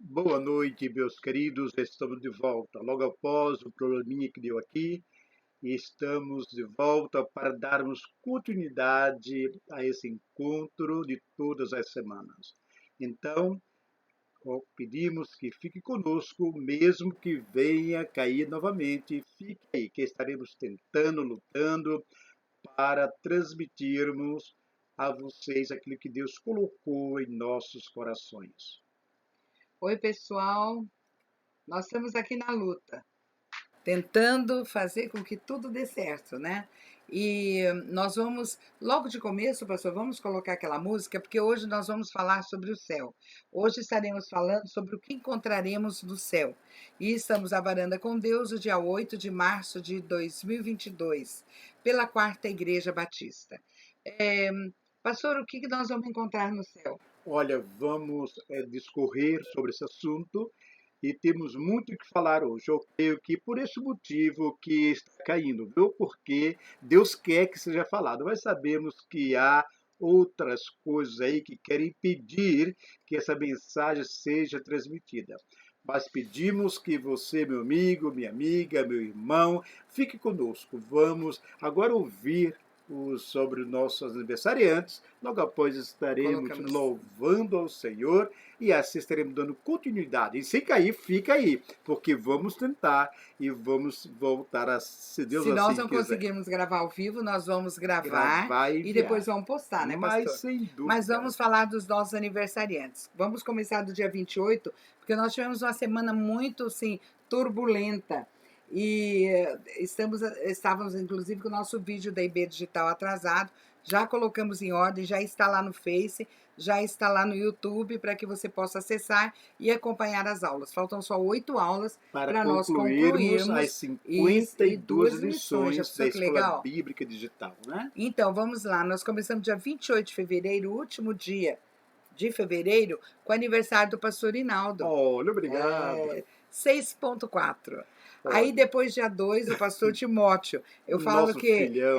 Boa noite, meus queridos. Estamos de volta. Logo após o probleminha que deu aqui, estamos de volta para darmos continuidade a esse encontro de todas as semanas. Então, pedimos que fique conosco, mesmo que venha cair novamente. Fique aí, que estaremos tentando, lutando para transmitirmos a vocês aquilo que Deus colocou em nossos corações. Oi, pessoal. Nós estamos aqui na luta, tentando fazer com que tudo dê certo, né? E nós vamos, logo de começo, pastor, vamos colocar aquela música, porque hoje nós vamos falar sobre o céu. Hoje estaremos falando sobre o que encontraremos no céu. E estamos à varanda com Deus, o dia 8 de março de 2022, pela Quarta Igreja Batista. É, pastor, o que nós vamos encontrar no céu? Olha, vamos discorrer sobre esse assunto e temos muito o que falar hoje. Eu creio que por esse motivo que está caindo, viu? Porque Deus quer que seja falado, mas sabemos que há outras coisas aí que querem impedir que essa mensagem seja transmitida. Mas pedimos que você, meu amigo, minha amiga, meu irmão, fique conosco. Vamos agora ouvir sobre os nossos aniversariantes. Logo após estaremos Colocamos. louvando ao Senhor e assim estaremos dando continuidade. E se cair, fica aí, porque vamos tentar e vamos voltar a, se Deus Se nós assim não quiser, conseguirmos gravar ao vivo, nós vamos gravar gravar e e depois enviar. vamos postar, né, Mas pastor? sem Mas dúvida. vamos falar dos nossos aniversariantes. Vamos começar do dia 28, porque nós tivemos uma semana muito, assim, turbulenta. E estávamos, inclusive, com o nosso vídeo da IB Digital atrasado. Já colocamos em ordem, já está lá no Face, já está lá no YouTube, para que você possa acessar e acompanhar as aulas. Faltam só 8 aulas Para para nós concluirmos as concluirmos cinquenta e e duas duas lições. Já lições da pensou que Escola legal? Bíblica Digital, né? Então, vamos lá. Nós começamos dia 28 de fevereiro, o último dia de fevereiro, com o aniversário do pastor Inaldo. Olha, obrigado. É, 6.4. Aí Olha, depois, dia 2, o pastor Timóteo. Eu falo nosso que filhão,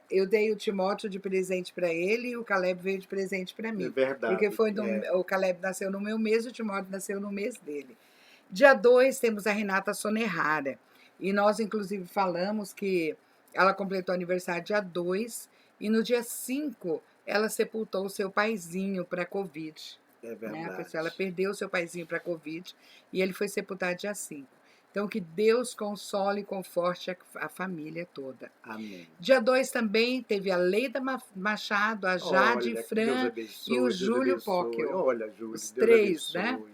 eu dei o Timóteo de presente para ele e o Caleb veio de presente para é mim. Porque verdade. o Caleb nasceu no meu mês e o Timóteo nasceu no mês dele. Dia 2 temos a Renata Sonerrara. E nós, inclusive, falamos que ela completou aniversário dia 2 e no dia 5 ela sepultou o seu paizinho para a Covid. É Né? A pessoa, ela verdade. perdeu o seu paizinho para a Covid e ele foi sepultado dia 5. Então, que Deus console e conforte a família toda. Amém. Dia 2 também teve a Leida Machado, a Jade Olha, que Deus Fran e o abençoe, Deus Júlio abençoe. Pockel. Olha, Júlio, Os Deus três, né? abençoe.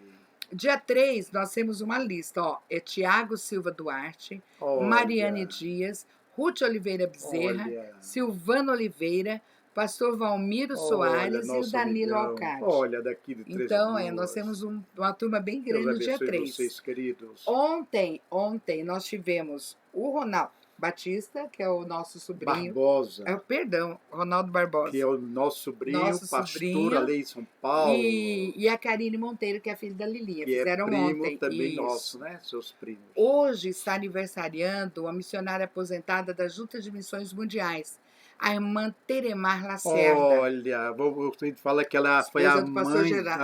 Dia 3 nós temos uma lista, ó. É Tiago Silva Duarte, Mariane Olha, Dias, Ruth Oliveira Bezerra, olha, Silvano Oliveira, Pastor Valmiro olha, Soares e o nosso Danilo amigão. Alcade. Olha, daqui de Três Então, nós Lagoas. temos uma turma bem Deus grande no dia abençoe 3. vocês, queridos. Ontem nós tivemos o Ronaldo Batista, que é o nosso sobrinho. Barbosa, Perdão, Ronaldo que é Barbosa. o nosso sobrinho, Nosso pastor sobrinho. ali em São Paulo, E a Karine Monteiro, que é a filha da Lilinha. que é Fizeram primo ontem. também nosso, Isso. né? Seus primos. Hoje está aniversariando a missionária aposentada da Junta de Missões Mundiais, a irmã Teremar Lacerda, Olha, a gente fala que ela foi esposa do pastor a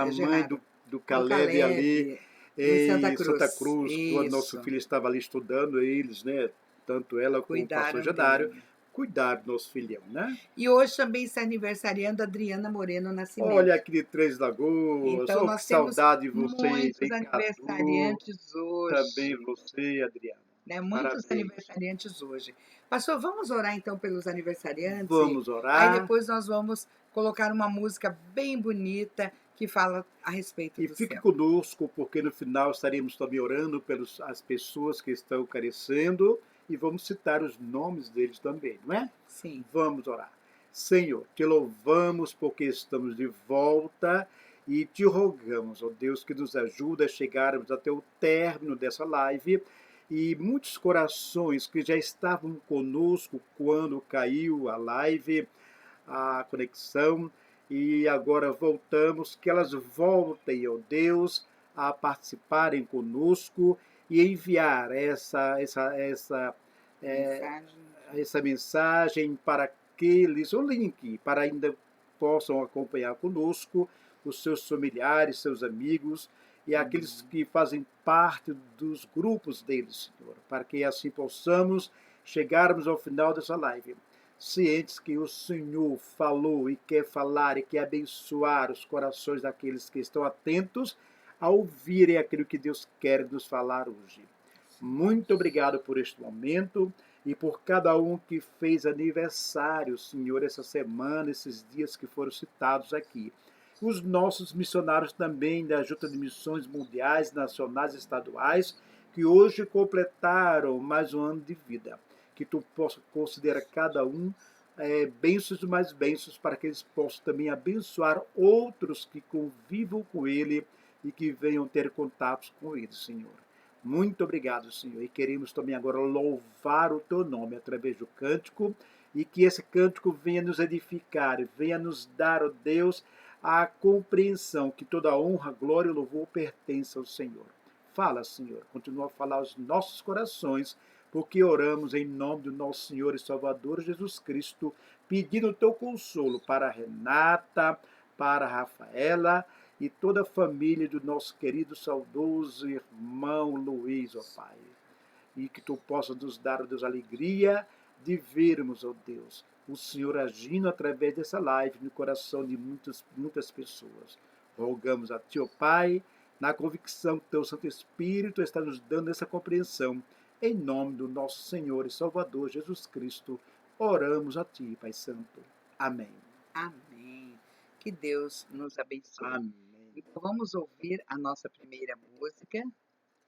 mãe Gerardo, do do Caleb ali Caleb, em Santa em Santa Cruz. Cruz, quando nosso Isso. filho estava ali estudando, eles, né? Tanto ela como o pastor Cuidaram Jadário, dele. cuidaram do nosso filhão, né? E hoje também está aniversariando a Adriana Moreno Olha Nascimento. aqui de Três Lagoas, Então, oh, que nós temos saudade de vocês, muitos hein, Cadu? aniversariantes Também hoje. você, Adriana. Né? Muitos Parabéns. aniversariantes hoje. Pastor, vamos orar então pelos aniversariantes? Vamos Aí orar. depois nós vamos colocar uma música bem bonita que fala a respeito E do fique céu. conosco, porque no final estaremos também orando pelas as pessoas que estão carecendo e vamos citar os nomes deles também, não é? Sim. Vamos orar. Senhor, te louvamos porque estamos de volta e te rogamos, ó Deus, que nos ajude a chegarmos até o término dessa live e muitos corações que já estavam conosco quando caiu a live, a conexão, e agora voltamos, que elas voltem, ó Deus, a participarem conosco e enviar Mensagem. essa mensagem para aqueles, o link, para ainda possam acompanhar conosco os seus familiares, seus amigos, e aqueles que fazem parte dos grupos deles, Senhor, para que assim possamos chegarmos ao final dessa live, cientes que o Senhor falou e quer falar e quer abençoar os corações daqueles que estão atentos a ouvirem aquilo que Deus quer nos falar hoje. Muito obrigado por este momento e por cada um que fez aniversário, Senhor, essa semana, esses dias que foram citados aqui. Os nossos missionários também da Junta de Missões Mundiais, Nacionais e Estaduais, que hoje completaram mais um ano de vida. Que tu possa considerar cada um bênçãos e mais bênçãos, para que eles possam também abençoar outros que convivam com ele e que venham ter contatos com ele, Senhor. Muito obrigado, Senhor. E queremos também agora louvar o teu nome através do cântico, e que esse cântico venha nos edificar, venha nos dar, ó Deus, a compreensão que toda honra, glória e louvor pertence ao Senhor. Fala, Senhor, continua a falar aos nossos corações, porque oramos em nome do nosso Senhor e Salvador Jesus Cristo, pedindo o teu consolo para a Renata, para a Rafaela e toda a família do nosso querido, saudoso irmão Luiz, ó Pai. E que tu possa nos dar, ó Deus, alegria de vermos, ó Deus, o Senhor agindo através dessa live no coração de muitas pessoas. Rogamos a ti, ó Pai, na convicção que teu Santo Espírito está nos dando essa compreensão. Em nome do nosso Senhor e Salvador Jesus Cristo, oramos a ti, Pai Santo. Amém. Amém. Que Deus nos abençoe. Amém. Então vamos ouvir a nossa primeira música,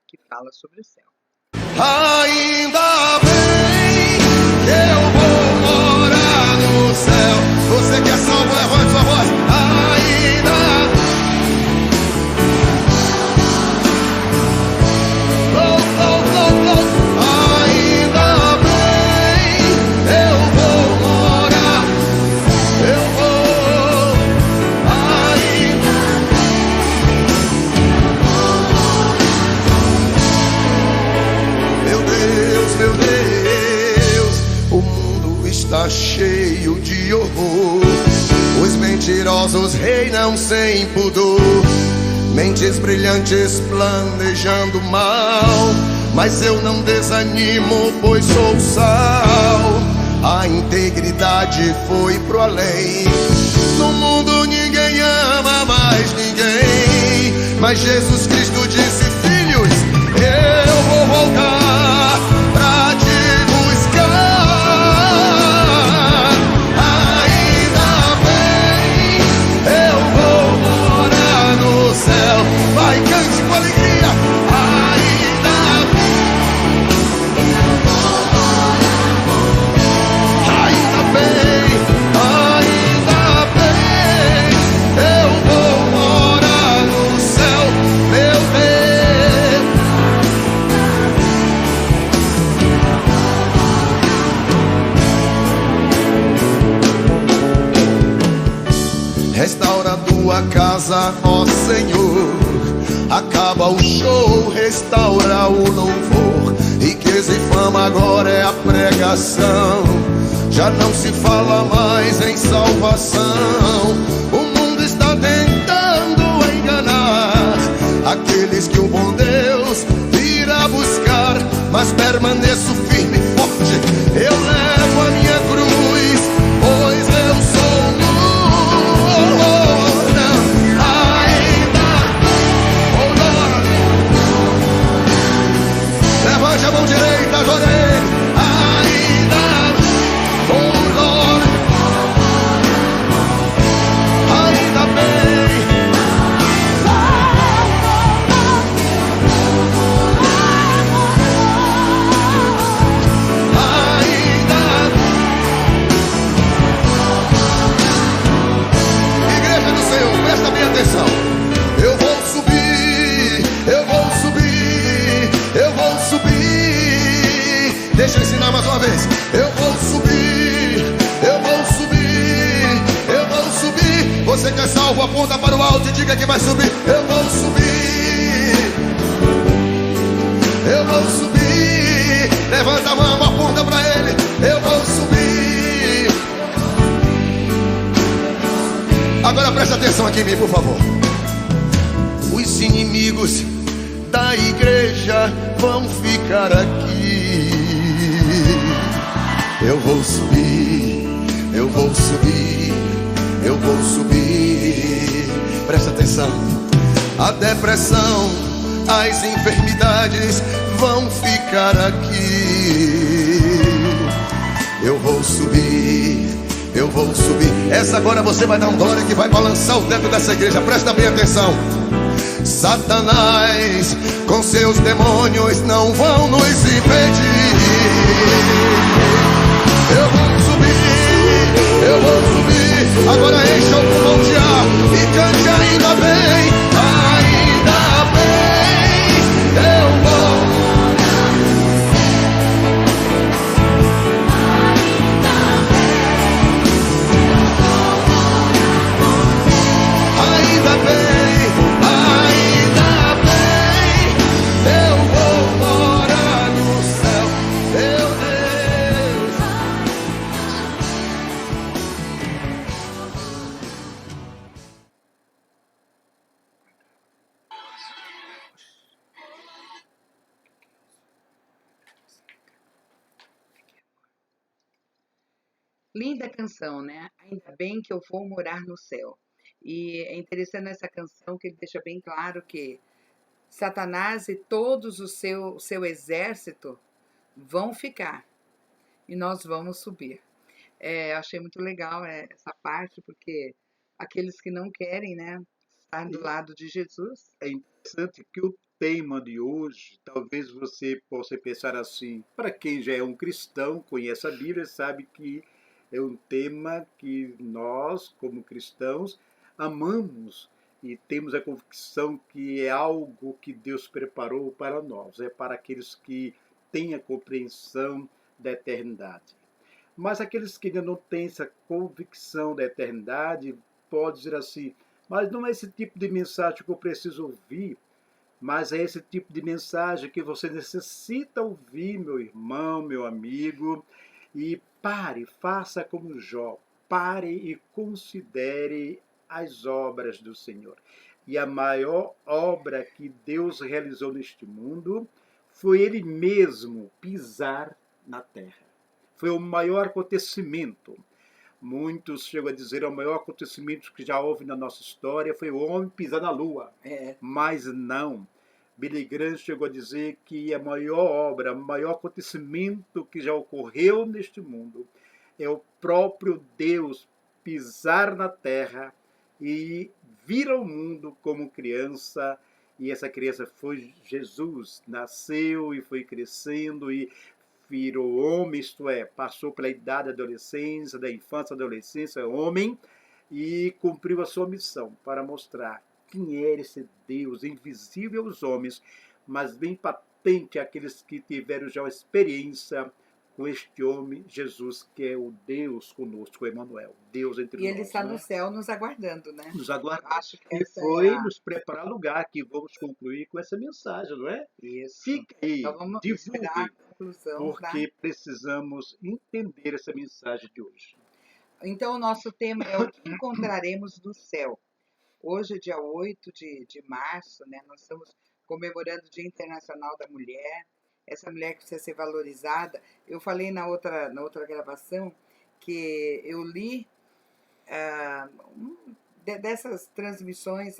que fala sobre o céu. Ainda bem que eu vou morar no céu. Você que é salvo, levante sua voz. Ainda está cheio de horror. Os mentirosos reinam sem pudor, mentes brilhantes planejando mal. Mas eu não desanimo, pois sou sal. A integridade foi pro além. No mundo ninguém ama mais ninguém, mas Jesus Cristo disse: filhos, eu vou voltar pra te buscar. Vai, cante com alegria. Ainda bem, eu vou morar no céu, meu Deus. Restaura tua casa, ó Senhor. Acaba o show, restaura o louvor. Riqueza e fama agora é a pregação. Já não se fala mais em salvação. O mundo está tentando enganar aqueles que o bom Deus virá buscar. Mas permaneço firme e forte, eu levo a minha cruz, pois eu sou luz. Levante a mão direita, adorei. Ainda, oh Lord, ainda bem. Igreja do Senhor, presta bem atenção. Eu vou subir, eu vou subir, eu vou subir. Deixa eu ensinar mais uma vez. Eu vou subir, eu vou subir, eu vou subir. Você que é salvo, aponta para o alto e diga que vai subir. Eu vou subir, eu vou subir. Levanta a mão, aponta para ele. Eu vou subir. Agora presta atenção aqui em mim, por favor. Os inimigos da igreja vão ficar aqui. Eu vou subir, eu vou subir, eu vou subir. Presta atenção. A depressão, as enfermidades vão ficar aqui. Eu vou subir, eu vou subir. Essa agora você vai dar um glória que vai balançar o teto dessa igreja. Presta bem atenção. Satanás com seus demônios não vão nos impedir. Eu vou subir, eu vou subir. Agora encha o pulmão de ar e cante ainda bem, ainda bem. Eu vou. Ainda bem, ainda bem. Eu vou morar no céu, meu Deus. Linda canção, né? Ainda bem que eu vou morar no céu. E é interessante essa canção que ele deixa bem claro que Satanás e todos o seu exército vão ficar e nós vamos subir. Achei muito legal essa parte, porque aqueles que não querem, né, estar do lado de Jesus. É interessante que o tema de hoje, talvez você possa pensar assim, para quem já é um cristão, conhece a Bíblia, sabe que é um tema que nós, como cristãos, amamos e temos a convicção que é algo que Deus preparou para nós, é para aqueles que têm a compreensão da eternidade. Mas aqueles que ainda não têm essa convicção da eternidade, pode dizer assim, mas não é esse tipo de mensagem que eu preciso ouvir, mas é esse tipo de mensagem que você necessita ouvir, meu irmão, meu amigo, e pare, faça como Jó, pare e considere as obras do Senhor. E a maior obra que Deus realizou neste mundo foi Ele mesmo pisar na terra. Foi o maior acontecimento. Muitos chegam a dizer o maior acontecimento que já houve na nossa história foi o homem pisar na lua. Mas não. Billy Graham chegou a dizer que a maior obra, o maior acontecimento que já ocorreu neste mundo é o próprio Deus pisar na terra e vir ao mundo como criança. E essa criança foi Jesus, nasceu e foi crescendo e virou homem, isto é, passou pela idade da adolescência, da infância à adolescência, homem, e cumpriu a sua missão para mostrar quem era esse Deus invisível aos homens, mas bem patente àqueles que tiveram já uma experiência com este homem, Jesus, que é o Deus conosco, Emmanuel, Deus entre nós. E ele está no céu nos aguardando, né? Nos aguardando. Acho que E essa foi é a... nos preparar lugar que vamos concluir com essa mensagem, não é? Isso. Fica aí, Então vamos divulgue, esperar a conclusão. porque precisamos entender essa mensagem de hoje. Então o nosso tema é o que encontraremos no céu. Hoje é dia 8 de março, né? Nós estamos comemorando o Dia Internacional da Mulher. Essa mulher que precisa ser valorizada. Eu falei na outra gravação que eu li dessas transmissões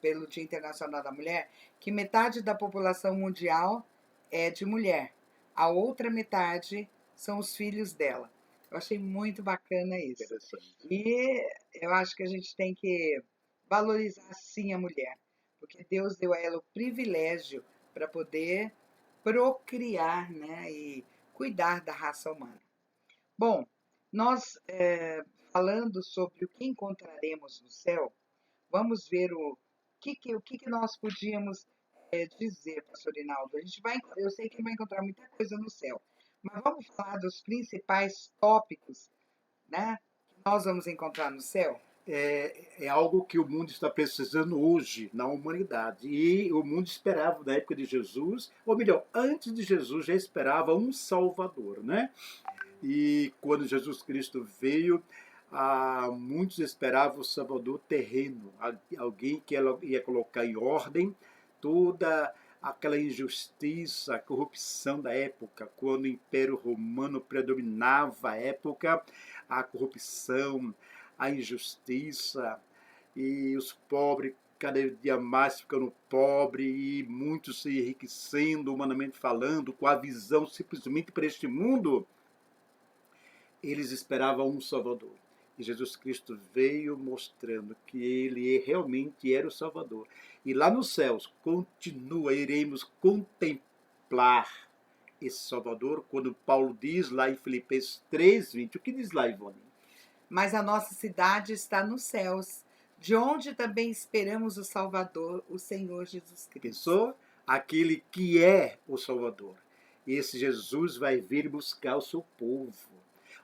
pelo Dia Internacional da Mulher, que metade da população mundial é de mulher. A outra metade são os filhos dela. Eu achei muito bacana isso. E eu acho que a gente tem que valorizar sim a mulher, porque Deus deu a ela o privilégio para poder procriar, né, e cuidar da raça humana. Bom, nós falando sobre o que encontraremos no céu, vamos ver o que nós podíamos dizer, pastor Inaldo. Eu sei que vai encontrar muita coisa no céu, mas vamos falar dos principais tópicos, né, que nós vamos encontrar no céu? É algo que o mundo está precisando hoje na humanidade. E o mundo esperava, na época de Jesus, ou melhor, antes de Jesus já esperava um Salvador, né? E quando Jesus Cristo veio, muitos esperavam o Salvador terreno, alguém que ia colocar em ordem toda aquela injustiça, a corrupção da época, quando o Império Romano predominava a época, a corrupção, a injustiça, e os pobres cada dia mais ficando pobres e muitos se enriquecendo, humanamente falando, com a visão simplesmente para este mundo. Eles esperavam um Salvador. E Jesus Cristo veio mostrando que ele realmente era o Salvador. E lá nos céus, iremos contemplar esse Salvador, quando Paulo diz lá em Filipenses 3:20. O que diz lá, Ivone? Mas a nossa cidade está nos céus, de onde também esperamos o Salvador, o Senhor Jesus Cristo. Pensou? Aquele que é o Salvador. Esse Jesus vai vir buscar o seu povo.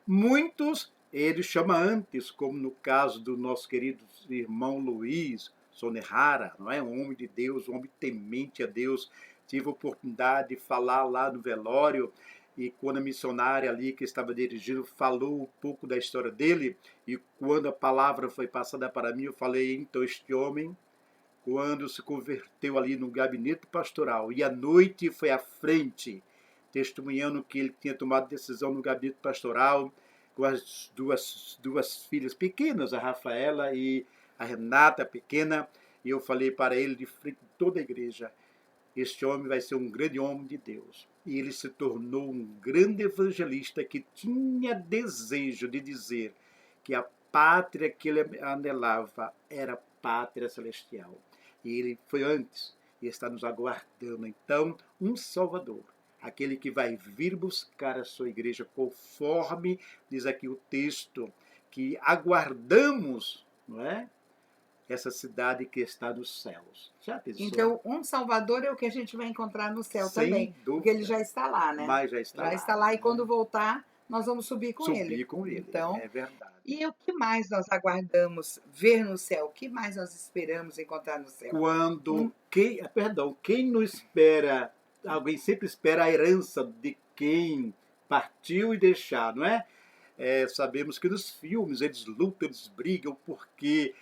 Muitos ele chama antes, como no caso do nosso querido irmão Luiz Sonerrara, não é? Um homem de Deus, um homem temente a Deus. Tive a oportunidade de falar lá no velório, e quando a missionária ali que estava dirigindo falou um pouco da história dele, e quando a palavra foi passada para mim, eu falei, então este homem, quando se converteu ali no gabinete pastoral, e à noite foi à frente, testemunhando que ele tinha tomado decisão no gabinete pastoral, com as duas filhas pequenas, a Rafaela e a Renata pequena, e eu falei para ele de frente de toda a igreja, este homem vai ser um grande homem de Deus. E ele se tornou um grande evangelista que tinha desejo de dizer que a pátria que ele anelava era a pátria celestial. E ele foi antes e está nos aguardando. Então, um Salvador, aquele que vai vir buscar a sua igreja, conforme diz aqui o texto, que aguardamos, não é? Essa cidade que está nos céus. Já pensou? Então, um Salvador é o que a gente vai encontrar no céu Sem também. dúvida. Porque ele já está lá, né? Mas já está lá. Está lá, e quando voltar, nós vamos subir com ele. Subir com ele, Então, é verdade. E o que mais nós aguardamos ver no céu? O que mais nós esperamos encontrar no céu? Quem não espera, alguém sempre espera a herança de quem partiu e deixar, não é? Sabemos que nos filmes eles lutam, eles brigam porque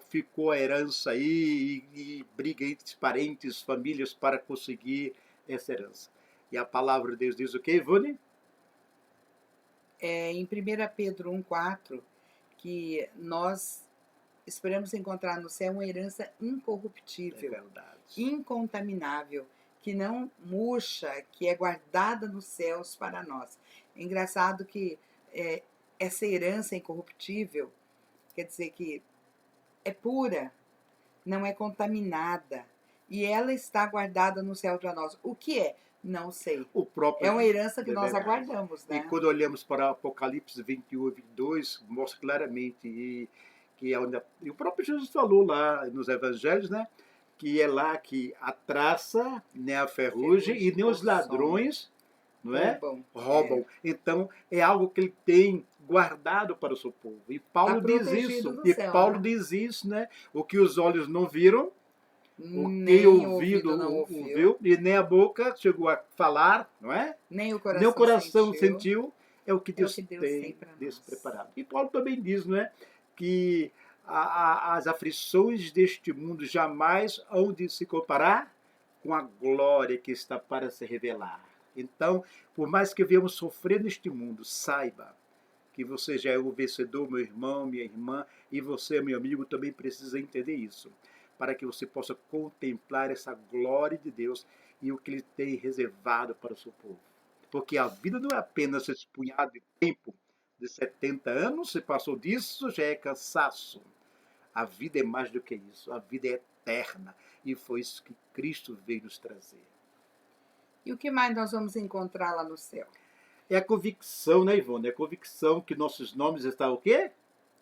ficou a herança aí e briga entre parentes, famílias para conseguir essa herança. E a palavra de Deus diz o quê, Ivone? Em 1 Pedro 1,4, que nós esperamos encontrar no céu uma herança incorruptível, incontaminável, que não murcha, que é guardada nos céus para nós. É engraçado que essa herança incorruptível quer dizer que é pura, não é contaminada, e ela está guardada no céu para nós. O que é? Não sei. É uma herança que nós aguardamos, né? E quando olhamos para Apocalipse 21 e 22, mostra claramente que e o próprio Jesus falou lá nos evangelhos, né? Que é lá que a traça, nem a ferrugem e nem os ladrões, não é? Roubam. Então, é algo que ele tem guardado para o seu povo. E Paulo diz isso. E Paulo diz isso, né? O que os olhos não viram, o que o ouvido não ouviu, e nem a boca chegou a falar, não é? Nem o coração sentiu, é o que Deus tem preparado. E Paulo também diz, não é? Que as aflições deste mundo jamais hão de se comparar com a glória que está para se revelar. Então, por mais que venhamos sofrer neste mundo, saiba que você já é o vencedor, meu irmão, minha irmã, e você, meu amigo, também precisa entender isso, para que você possa contemplar essa glória de Deus e o que Ele tem reservado para o seu povo. Porque a vida não é apenas esse punhado de tempo, de 70 anos, se passou disso, já é cansaço. A vida é mais do que isso, a vida é eterna, e foi isso que Cristo veio nos trazer. E o que mais nós vamos encontrar lá no céu? É a convicção, né, Ivone? É a convicção que nossos nomes estão o quê?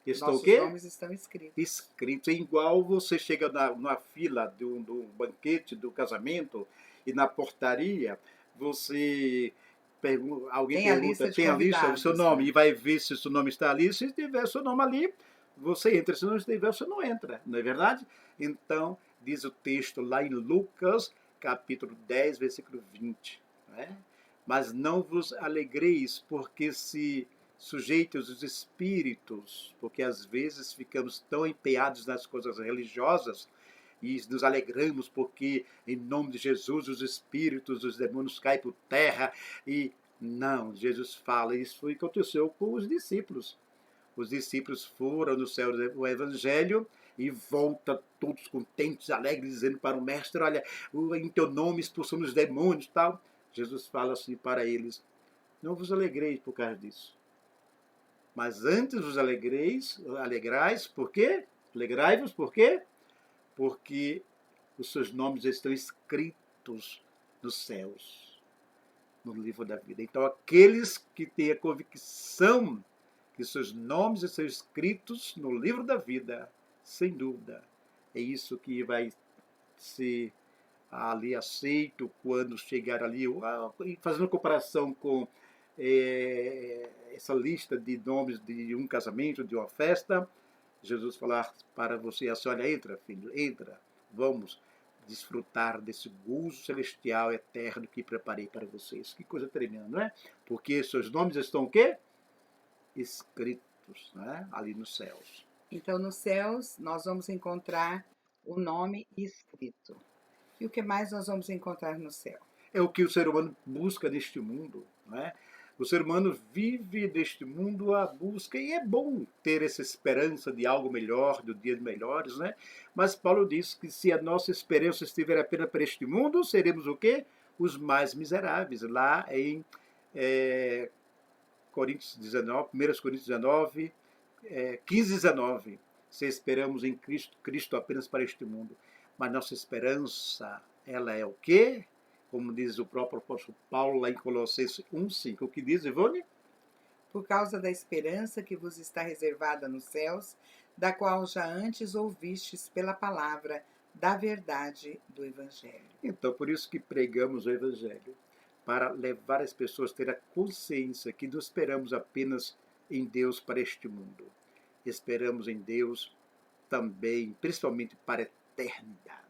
Nossos nomes estão escritos. Escritos. É igual você chega na fila do banquete, do casamento, e na portaria, alguém pergunta, tem a lista do seu nome, e vai ver se o seu nome está ali. Se tiver o seu nome ali, você entra. Se não estiver, você não entra. Não é verdade? Então, diz o texto lá em Lucas, capítulo 10, versículo 20. Não é? Mas não vos alegreis, porque se sujeite aos espíritos, porque às vezes ficamos tão empenhados nas coisas religiosas e nos alegramos porque, em nome de Jesus, os espíritos, os demônios caem por terra. E não, Jesus fala, isso foi o que aconteceu com os discípulos. Os discípulos foram no céu do Evangelho e voltam todos contentes, alegres, dizendo para o mestre, olha, em teu nome expulsamos os demônios e tal. Jesus fala assim para eles, não vos alegreis por causa disso. Mas antes vos alegrais, por quê? Alegrai-vos, por quê? Porque os seus nomes estão escritos nos céus, no livro da vida. Então, aqueles que têm a convicção que seus nomes estão escritos no livro da vida, sem dúvida, é isso que vai ser ali aceito quando chegar ali, fazendo comparação com essa lista de nomes de um casamento, de uma festa, Jesus falar para você assim, olha, entra, filho, entra, vamos desfrutar desse gozo celestial eterno que preparei para vocês. Que coisa tremenda, não é? Porque seus nomes estão o quê? Escritos, né? Ali nos céus. Então, nos céus, nós vamos encontrar o nome escrito. E o que mais nós vamos encontrar no céu? É o que o ser humano busca neste mundo, não é? O ser humano vive neste mundo à busca, e é bom ter essa esperança de algo melhor, de dias melhores, né? Mas Paulo diz que se a nossa esperança estiver apenas para este mundo, seremos o quê? Os mais miseráveis. Lá em Coríntios 19, 1 Coríntios 19, 15 e 19. Se esperamos em Cristo apenas para este mundo. Mas nossa esperança, ela é o quê? Como diz o próprio apóstolo Paulo lá em Colossenses 1,5. O que diz, Ivone? Por causa da esperança que vos está reservada nos céus, da qual já antes ouvistes pela palavra da verdade do Evangelho. Então, por isso que pregamos o Evangelho, para levar as pessoas a ter a consciência que não esperamos apenas em Deus para este mundo. Esperamos em Deus também, principalmente para a eternidade.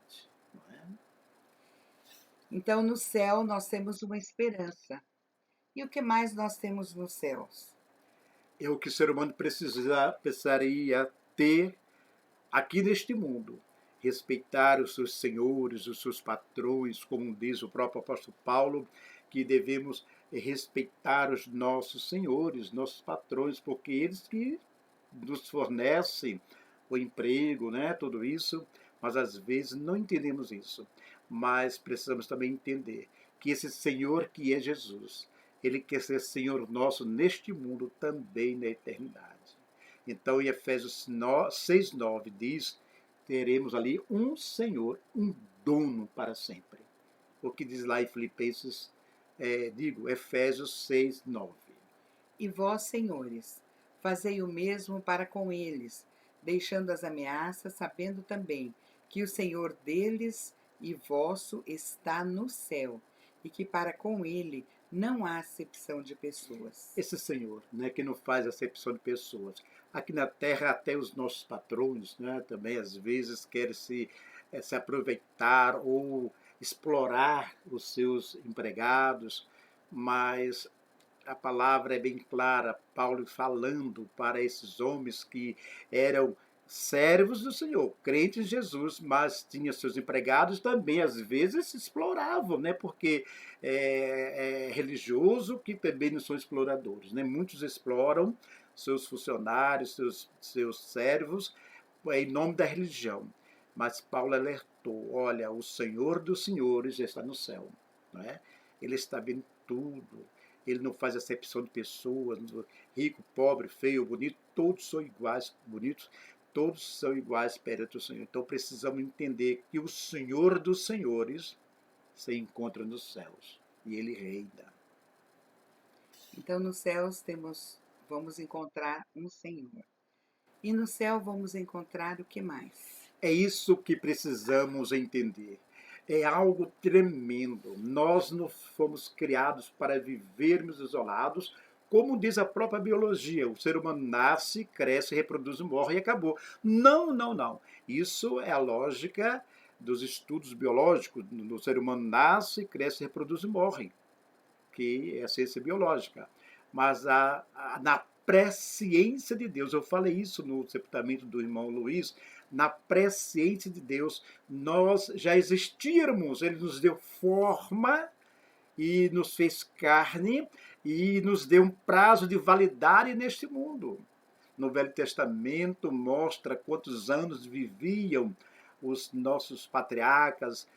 Então, no céu, nós temos uma esperança. E o que mais nós temos nos céus? É o que o ser humano precisaria ter aqui neste mundo. Respeitar os seus senhores, os seus patrões, como diz o próprio apóstolo Paulo, que devemos respeitar os nossos senhores, nossos patrões, porque eles que nos fornecem o emprego, né, tudo isso, mas às vezes não entendemos isso. Mas precisamos também entender que esse Senhor que é Jesus, Ele quer ser Senhor nosso neste mundo também na eternidade. Então, em Efésios 6,9 diz, teremos ali um Senhor, um dono para sempre. O que diz lá em Filipenses, Efésios 6,9. E vós, senhores, fazei o mesmo para com eles, deixando as ameaças, sabendo também que o Senhor deles e vosso está no céu, e que para com ele não há acepção de pessoas. Esse Senhor, né, que não faz acepção de pessoas. Aqui na terra, até os nossos patrões, né, também às vezes querem se aproveitar ou explorar os seus empregados, mas a palavra é bem clara, Paulo falando para esses homens que eram servos do Senhor, crentes em Jesus, mas tinha seus empregados também, às vezes se exploravam, né? Porque é religioso que também não são exploradores, né? Muitos exploram seus funcionários, seus servos, em nome da religião. Mas Paulo alertou, olha, o Senhor dos senhores já está no céu, não é? Ele está vendo tudo. Ele não faz acepção de pessoas, rico, pobre, feio, bonito, todos são iguais, bonitos, todos são iguais perante o Senhor. Então precisamos entender que o Senhor dos senhores se encontra nos céus e Ele reina. Então nos céus vamos encontrar um Senhor. E no céu vamos encontrar o que mais? É isso que precisamos entender. É algo tremendo. Nós não fomos criados para vivermos isolados, como diz a própria biologia. O ser humano nasce, cresce, reproduz, morre e acabou. Não, não, não. Isso é a lógica dos estudos biológicos. O ser humano nasce, cresce, reproduz e morre, que é a ciência biológica. Mas na presciência de Deus. Eu falei isso no sepultamento do irmão Luiz. Na presciência de Deus, nós já existíramos. Ele nos deu forma e nos fez carne e nos deu um prazo de validade neste mundo. No Velho Testamento mostra quantos anos viviam os nossos patriarcas,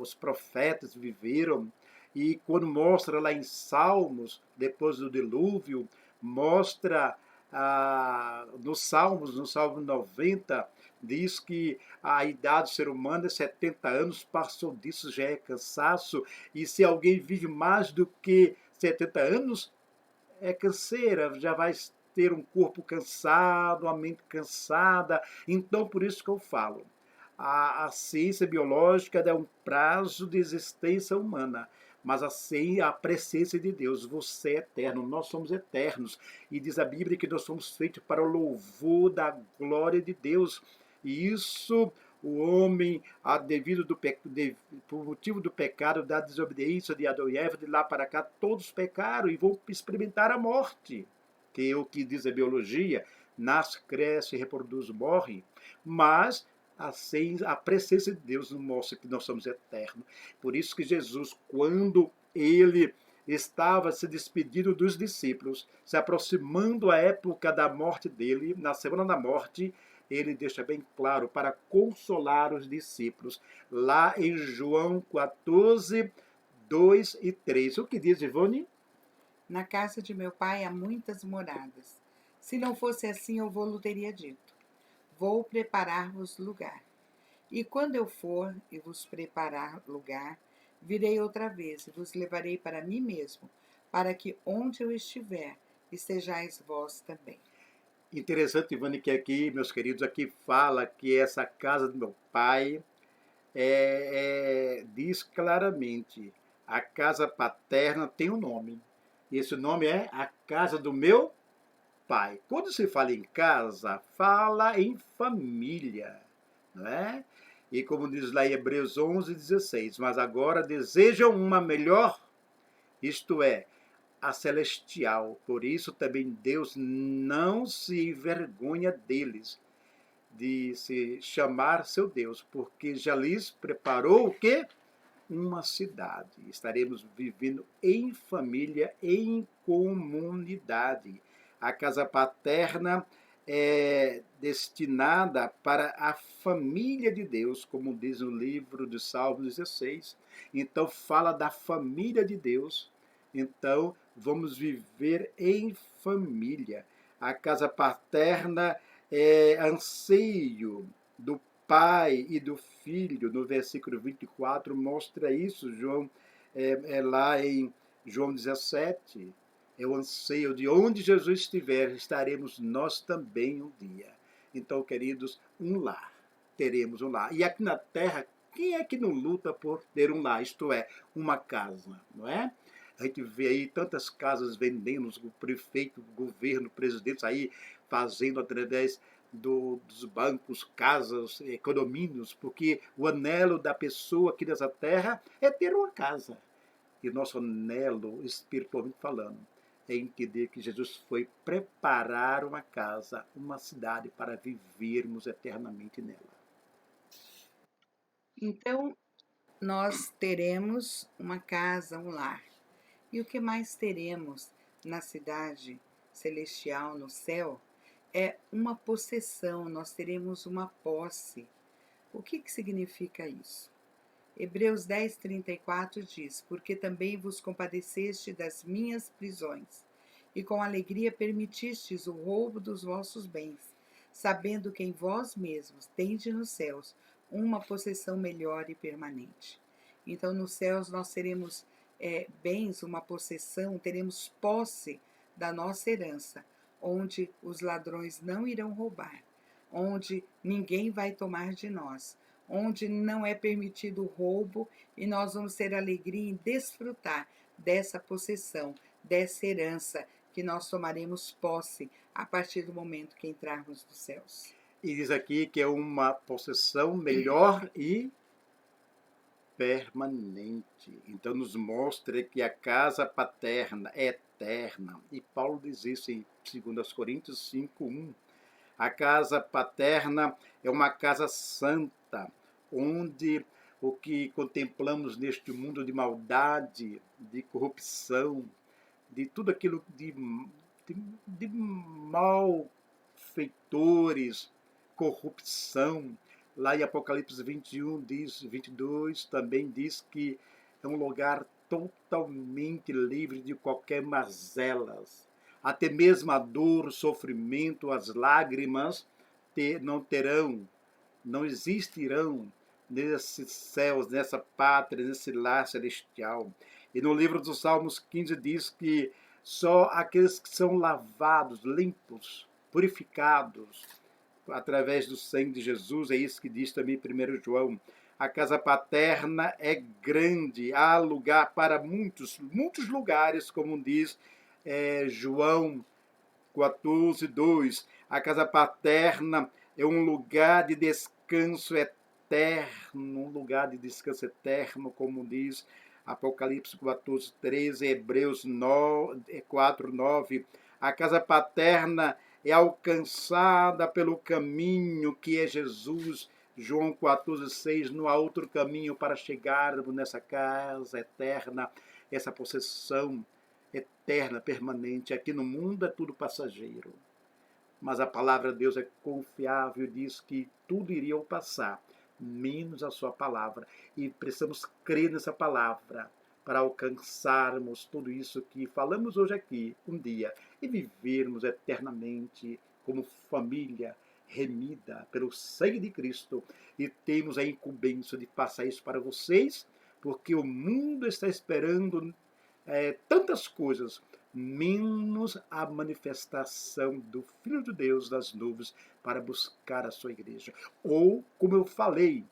os profetas viveram. E quando mostra lá em Salmos, depois do dilúvio, mostra nos Salmos, no Salmo 90, diz que a idade do ser humano é 70 anos, passou disso já é cansaço, e se alguém vive mais do que 70 anos, é canseira, já vai ter um corpo cansado, a mente cansada. Então, por isso que eu falo, a ciência biológica dá um prazo de existência humana, mas assim a presença de Deus, você é eterno, nós somos eternos, e diz a Bíblia que nós somos feitos para o louvor da glória de Deus, e isso o homem, por motivo do pecado, da desobediência de Adão e Eva, de lá para cá, todos pecaram e vão experimentar a morte, que é o que diz a biologia, nasce, cresce, reproduz, morre, mas assim, a presença de Deus nos mostra que nós somos eternos. Por isso que Jesus, quando ele estava se despedindo dos discípulos, se aproximando a época da morte dele, na semana da morte, ele deixa bem claro para consolar os discípulos, lá em João 14, 2 e 3. O que diz, Ivone? Na casa de meu pai há muitas moradas. Se não fosse assim, eu vou-lhe teria dito. Vou preparar-vos lugar. E quando eu for e vos preparar lugar, virei outra vez e vos levarei para mim mesmo, para que onde eu estiver, estejais vós também. Interessante, Ivone, que aqui, meus queridos, aqui fala que essa casa do meu pai diz claramente, a casa paterna tem um nome. E esse nome é a casa do meu pai. Quando se fala em casa, fala em família, não é? E como diz lá em Hebreus 11:16, mas agora desejam uma melhor, isto é, a celestial. Por isso também Deus não se envergonha deles, de se chamar seu Deus, porque já lhes preparou o quê? Uma cidade. Estaremos vivendo em família, em comunidade. A casa paterna é destinada para a família de Deus, como diz o livro de Salmos 16. Então, fala da família de Deus. Então, vamos viver em família. A casa paterna é anseio do Pai e do Filho. No versículo 24 mostra isso, João, lá em João 17. É o anseio de onde Jesus estiver, estaremos nós também um dia. Então, queridos, um lar. Teremos um lar. E aqui na terra, quem é que não luta por ter um lar? Isto é, uma casa, não é? A gente vê aí tantas casas vendendo, o prefeito, o governo, o presidente aí fazendo através dos bancos, casas, condomínios, porque o anelo da pessoa aqui nessa terra é ter uma casa. E nosso anelo, espiritualmente falando, é entender que Jesus foi preparar uma casa, uma cidade para vivermos eternamente nela. Então, nós teremos uma casa, um lar. E o que mais teremos na cidade celestial, no céu, é uma possessão, nós teremos uma posse. O que significa isso? Hebreus 10:34 diz, porque também vos compadeceste das minhas prisões, e com alegria permitistes o roubo dos vossos bens, sabendo que em vós mesmos tendes nos céus uma possessão melhor e permanente. Então, nos céus nós teremos bens, uma possessão, teremos posse da nossa herança, onde os ladrões não irão roubar, onde ninguém vai tomar de nós, onde não é permitido o roubo, e nós vamos ter alegria em desfrutar dessa possessão, dessa herança que nós tomaremos posse a partir do momento que entrarmos nos céus. E diz aqui que é uma possessão melhor e permanente. Então nos mostra que a casa paterna é eterna. E Paulo diz isso em segundo aos Coríntios 5:1. A casa paterna é uma casa santa, onde o que contemplamos neste mundo de maldade, de corrupção, de tudo aquilo de malfeitores, corrupção. Lá em Apocalipse 21, 22, também diz que é um lugar totalmente livre de qualquer mazelas. Até mesmo a dor, o sofrimento, as lágrimas não terão, não existirão nesses céus, nessa pátria, nesse lar celestial. E no livro dos Salmos 15 diz que só aqueles que são lavados, limpos, purificados através do sangue de Jesus, é isso que diz também 1 João. A casa paterna é grande, há lugar para muitos lugares, como diz João 14:2. A casa paterna é um lugar de descanso eterno, um lugar de descanso eterno, como diz Apocalipse 14:13, Hebreus 4:9. A casa paterna é alcançada pelo caminho que é Jesus. João 14:6, não há outro caminho para chegarmos nessa casa eterna, essa possessão eterna, permanente. Aqui no mundo é tudo passageiro, mas a palavra de Deus é confiável e diz que tudo iria passar, menos a sua palavra. E precisamos crer nessa palavra para alcançarmos tudo isso que falamos hoje aqui, um dia, e vivermos eternamente como família remida pelo sangue de Cristo. E temos a incumbência de passar isso para vocês, porque o mundo está esperando tantas coisas, menos a manifestação do Filho de Deus das nuvens para buscar a sua igreja. Ou, como eu falei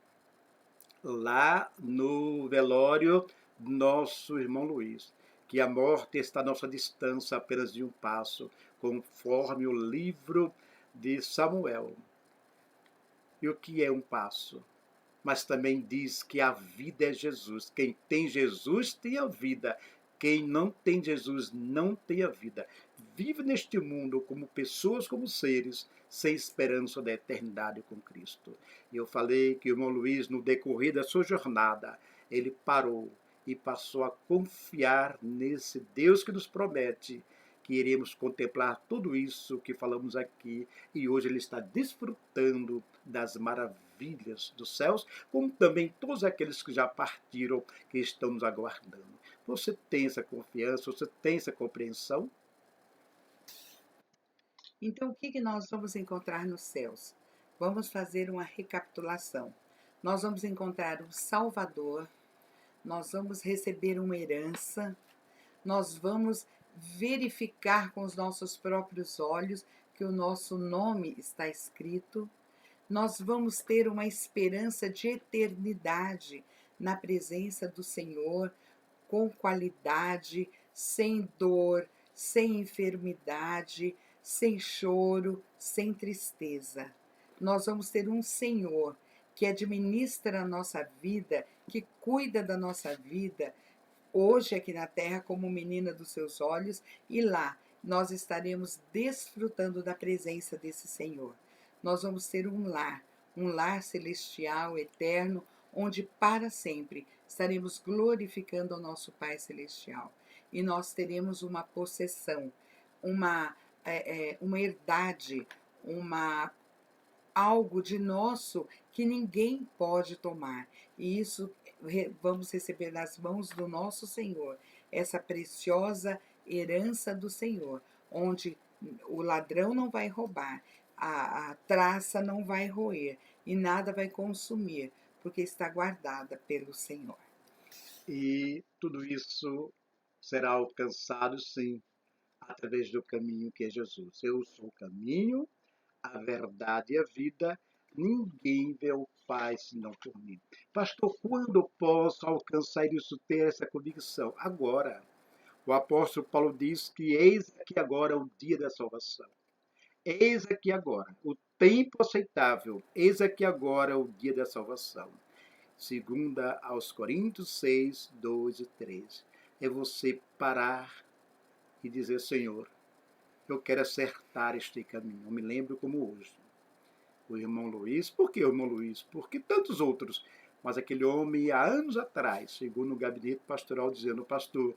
lá no velório do nosso irmão Luiz, que a morte está à nossa distância apenas de um passo, conforme o livro de Samuel. E o que é um passo? Mas também diz que a vida é Jesus. Quem tem Jesus tem a vida. Quem não tem Jesus não tem a vida. Vive neste mundo como pessoas, como seres, sem esperança da eternidade com Cristo. E eu falei que o irmão Luiz, no decorrer da sua jornada, ele parou e passou a confiar nesse Deus que nos promete que iremos contemplar tudo isso que falamos aqui. E hoje ele está desfrutando das maravilhas dos céus, como também todos aqueles que já partiram, que estão nos aguardando. Você tem essa confiança, você tem essa compreensão? Então, o que nós vamos encontrar nos céus? Vamos fazer uma recapitulação. Nós vamos encontrar um Salvador, nós vamos receber uma herança, nós vamos verificar com os nossos próprios olhos que o nosso nome está escrito, nós vamos ter uma esperança de eternidade na presença do Senhor, com qualidade, sem dor, sem enfermidade, sem choro, sem tristeza. Nós vamos ter um Senhor que administra a nossa vida, que cuida da nossa vida, hoje aqui na terra como menina dos seus olhos, e lá nós estaremos desfrutando da presença desse Senhor. Nós vamos ter um lar celestial, eterno, onde para sempre estaremos glorificando ao nosso Pai Celestial. E nós teremos uma possessão, uma herdade, algo de nosso que ninguém pode tomar. E isso vamos receber nas mãos do nosso Senhor, essa preciosa herança do Senhor, onde o ladrão não vai roubar, a traça não vai roer e nada vai consumir, porque está guardada pelo Senhor. E tudo isso será alcançado, sim, através do caminho que é Jesus. Eu sou o caminho, a verdade e a vida. Ninguém vê o Pai senão por mim. Pastor, quando eu posso alcançar isso, ter essa convicção? Agora. O apóstolo Paulo diz que eis aqui agora o dia da salvação. Eis aqui agora o tempo aceitável. Eis aqui agora o dia da salvação. Segunda aos Coríntios 6, 2 e 3. É você parar e dizer, Senhor, eu quero acertar este caminho. Eu me lembro como hoje. O irmão Luiz, por que o irmão Luiz? Porque tantos outros. Mas aquele homem, há anos atrás, chegou no gabinete pastoral dizendo: pastor,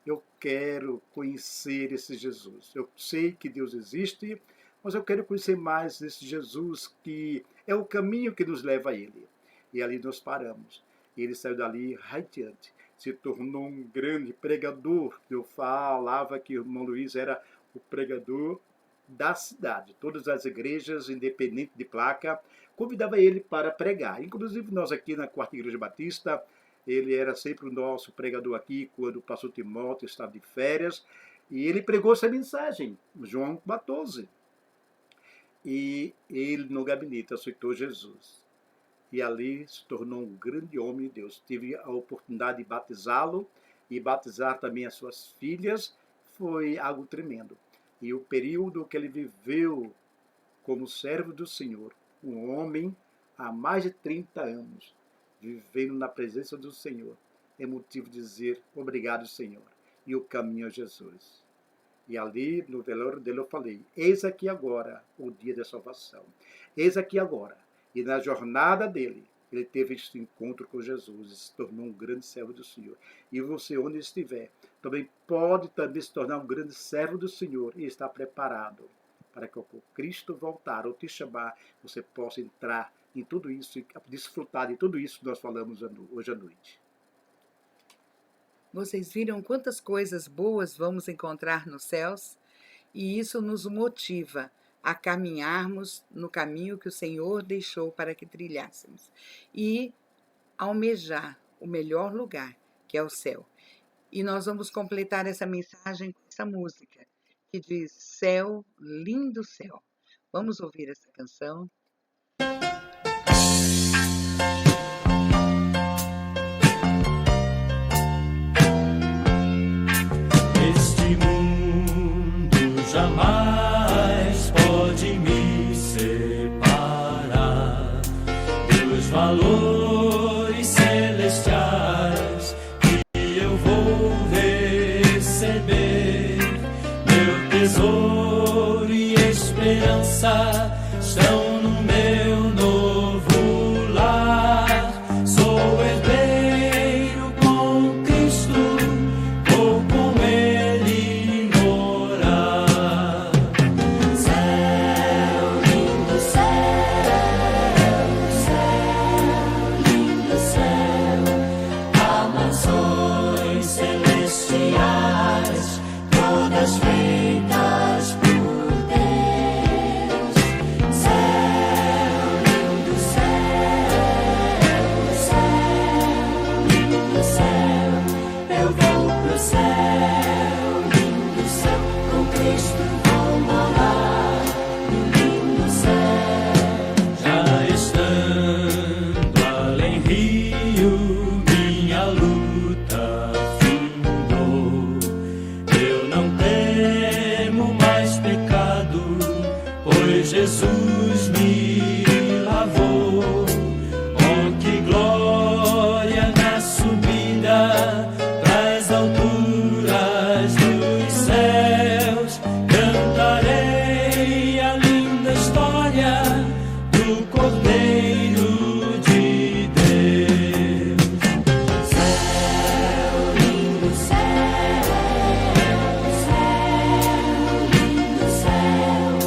eu quero conhecer esse Jesus. Eu sei que Deus existe, mas eu quero conhecer mais esse Jesus que é o caminho que nos leva a Ele. E ali nós paramos. Ele saiu dali radiante, se tornou um grande pregador. Eu falava que o irmão Luiz era o pregador da cidade. Todas as igrejas, independente de placa, convidava ele para pregar. Inclusive nós aqui na Quarta Igreja Batista, ele era sempre o nosso pregador aqui quando o pastor Timóteo estava de férias. E ele pregou essa mensagem, João 14. E ele no gabinete aceitou Jesus. E ali se tornou um grande homem de Deus. Tive a oportunidade de batizá-lo e batizar também as suas filhas. Foi algo tremendo. E o período que ele viveu como servo do Senhor, um homem há mais de 30 anos, vivendo na presença do Senhor, é motivo de dizer obrigado, Senhor, e o caminho a Jesus. E ali, no velório dele, eu falei: eis aqui agora o dia da salvação. Eis aqui agora. E na jornada dele, ele teve este encontro com Jesus e se tornou um grande servo do Senhor. E você, onde estiver, também pode também se tornar um grande servo do Senhor e estar preparado para que, quando Cristo voltar ou te chamar, você possa entrar em tudo isso e desfrutar de tudo isso que nós falamos hoje à noite. Vocês viram quantas coisas boas vamos encontrar nos céus? E isso nos motiva a caminharmos no caminho que o Senhor deixou para que trilhássemos e almejar o melhor lugar, que é o céu. E nós vamos completar essa mensagem com essa música, que diz: céu, lindo céu. Vamos ouvir essa canção? Este mundo jamais pode me separar dos valores celestiais que eu vou receber. Meu tesouro e esperança estão no meu novo lar. Sou herdeiro com Cristo, vou com Ele morar. Céu, lindo céu, há mansões celestiais, todas feitas por Deus. Céu, lindo céu, eu vou pro céu, lindo céu, com Cristo vou morar no lindo céu. Já estando além rio, minha luta findou. Eu não temo mais pecado, pois Jesus me lavou. Oh, que glória na subida pras alturas dos céus. Cantarei a linda história do Cordeiro de Deus. Céu, lindo céu,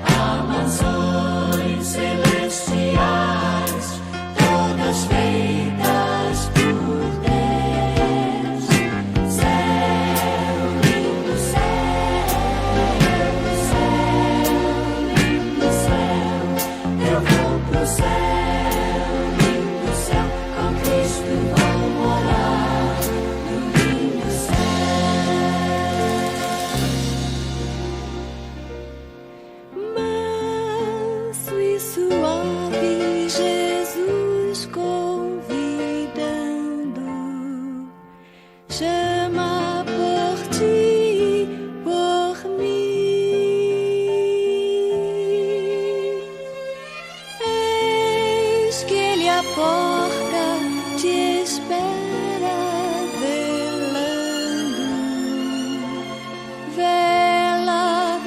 há mansões celestiais, todas feitas por Deus. Céu, lindo céu, eu vou pro céu, lindo céu, com Cristo vou morar no lindo céu. Manso e suave, Jesus convidando, chama por ti, por mim. Eis que Ele a porta te espera velando. Vela,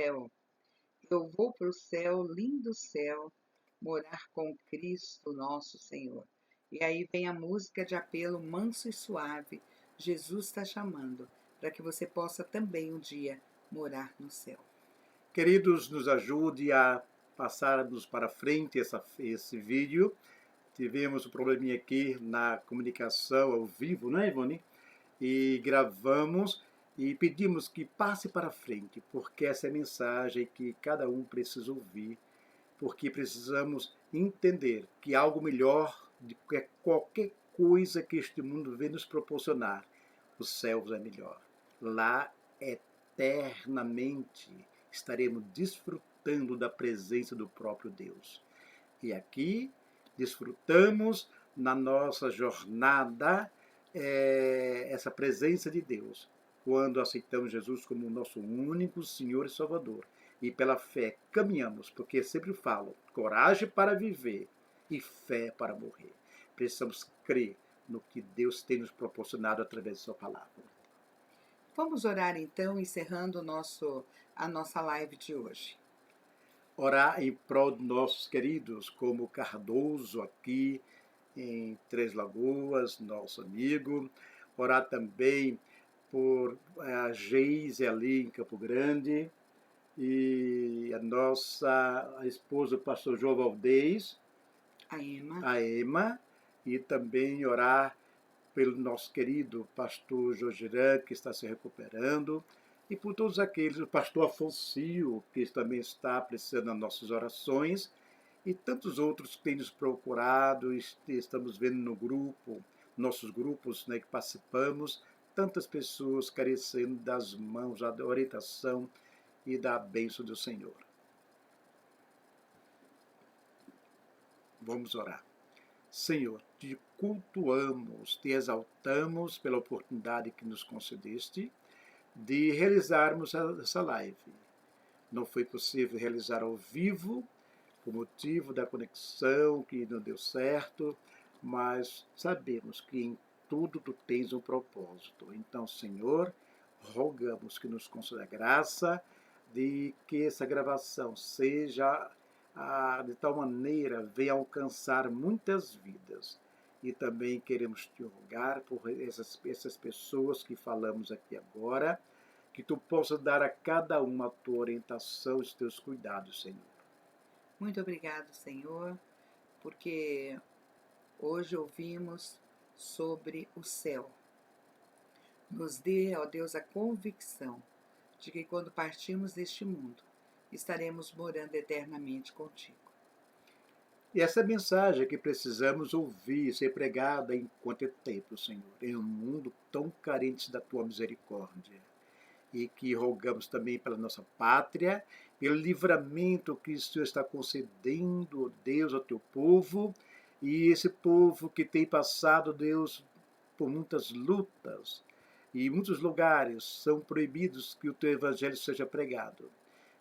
céu. Eu vou para o céu, lindo céu, morar com Cristo nosso Senhor. E aí vem a música de apelo manso e suave, Jesus está chamando, para que você possa também um dia morar no céu. Queridos, nos ajude a passarmos para frente esse vídeo. Tivemos um probleminha aqui na comunicação ao vivo, não é, Ivone? E gravamos e pedimos que passe para frente, porque essa é a mensagem que cada um precisa ouvir, porque precisamos entender que algo melhor do que qualquer coisa que este mundo vem nos proporcionar, os céus é melhor. Lá, eternamente, estaremos desfrutando da presença do próprio Deus. E aqui, desfrutamos na nossa jornada essa presença de Deus, quando aceitamos Jesus como o nosso único Senhor e Salvador. E pela fé caminhamos, porque sempre falo, coragem para viver e fé para morrer. Precisamos crer no que Deus tem nos proporcionado através de sua palavra. Vamos orar então, encerrando a nossa live de hoje. Orar em prol de nossos queridos, como Cardoso aqui em Três Lagoas, nosso amigo. Orar também por a Geise ali em Campo Grande, e a nossa esposa, o pastor João Valdez, a Ema, e também orar pelo nosso querido pastor Jojirã, que está se recuperando, e por todos aqueles, o pastor Afonso, que também está precisando das nossas orações, e tantos outros que têm nos procurado, e estamos vendo no grupo, nossos grupos, né, que participamos, tantas pessoas carecendo das mãos, da orientação e da bênção do Senhor. Vamos orar. Senhor, te cultuamos, te exaltamos pela oportunidade que nos concedeste de realizarmos essa live. Não foi possível realizar ao vivo, por motivo da conexão que não deu certo, mas sabemos que em tudo tu tens um propósito. Então, Senhor, rogamos que nos conceda a graça de que essa gravação seja de tal maneira venha alcançar muitas vidas. E também queremos te rogar por essas pessoas que falamos aqui agora, que tu possa dar a cada uma a tua orientação e os teus cuidados, Senhor. Muito obrigado, Senhor, porque hoje ouvimos sobre o céu. Nos dê, ó Deus, a convicção de que quando partirmos deste mundo, estaremos morando eternamente contigo. E essa mensagem que precisamos ouvir, ser pregada enquanto é tempo, Senhor, em um mundo tão carente da tua misericórdia. E que rogamos também pela nossa pátria, pelo livramento que o Senhor está concedendo, Deus, ao teu povo, e esse povo que tem passado, Deus, por muitas lutas, e em muitos lugares são proibidos que o teu evangelho seja pregado.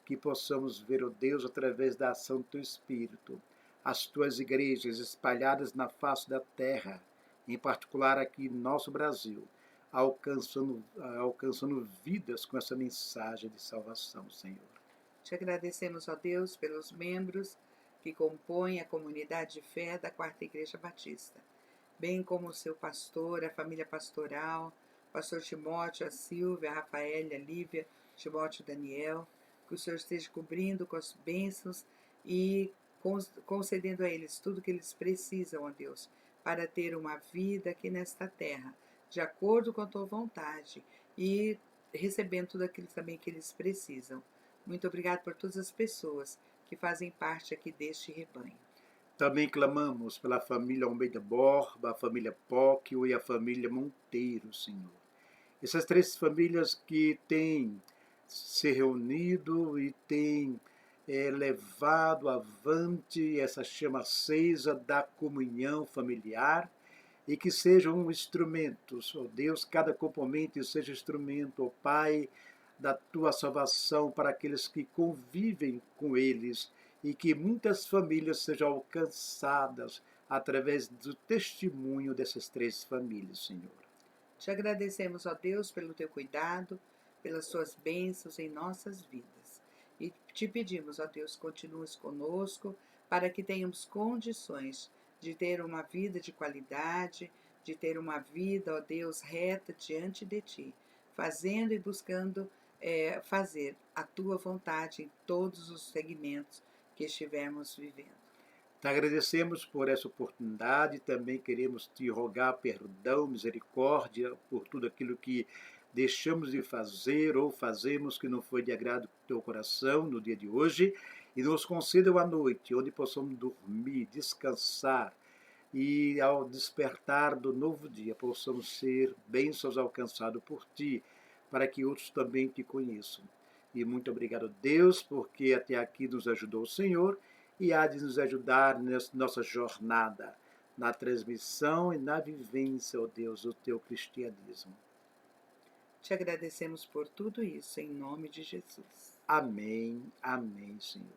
Que possamos ver, ó Deus, através da ação do teu Espírito, as tuas igrejas espalhadas na face da terra, em particular aqui no nosso Brasil, alcançando vidas com essa mensagem de salvação, Senhor. Te agradecemos, ó Deus, pelos membros que compõem a comunidade de fé da Quarta Igreja Batista, bem como o seu pastor, a família pastoral, pastor Timóteo, a Silvia, a Rafaela, a Lívia, Timóteo, Daniel, que o Senhor esteja cobrindo com as bênçãos e concedendo a eles tudo que eles precisam, ó Deus, para ter uma vida aqui nesta terra, de acordo com a tua vontade e recebendo tudo aquilo também que eles precisam. Muito obrigado por todas as pessoas que fazem parte aqui deste rebanho. Também clamamos pela família Almeida Borba, a família Póquio e a família Monteiro, Senhor. Essas três famílias que têm se reunido e têm levado avante essa chama acesa da comunhão familiar, e que sejam instrumentos, ó Deus, cada componente seja instrumento, ó Pai, da tua salvação para aqueles que convivem com eles, e que muitas famílias sejam alcançadas através do testemunho dessas três famílias, Senhor. Te agradecemos, ó Deus, pelo teu cuidado, pelas tuas bênçãos em nossas vidas. E Te pedimos, ó Deus, continues conosco para que tenhamos condições de ter uma vida de qualidade, de ter uma vida, ó Deus, reta diante de Ti, fazendo e buscando fazer a Tua vontade em todos os segmentos que estivermos vivendo. Te agradecemos por essa oportunidade, também queremos te rogar perdão, misericórdia por tudo aquilo que deixamos de fazer ou fazemos que não foi de agrado do teu coração no dia de hoje, e nos conceda uma noite onde possamos dormir, descansar, e ao despertar do novo dia possamos ser bênçãos alcançados por ti, para que outros também te conheçam. E muito obrigado, Deus, porque até aqui nos ajudou o Senhor, e há de nos ajudar nessa nossa jornada, na transmissão e na vivência, ó Deus, do teu cristianismo. Te agradecemos por tudo isso, em nome de Jesus. Amém, amém, Senhor.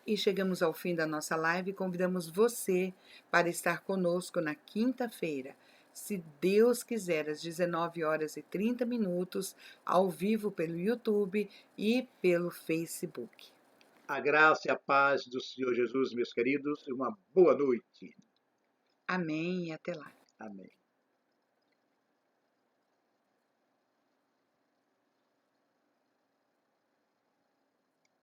E chegamos ao fim da nossa live e convidamos você para estar conosco na quinta-feira, se Deus quiser, às 19h30, ao vivo pelo YouTube e pelo Facebook. A graça e a paz do Senhor Jesus, meus queridos, e uma boa noite. Amém e até lá. Amém.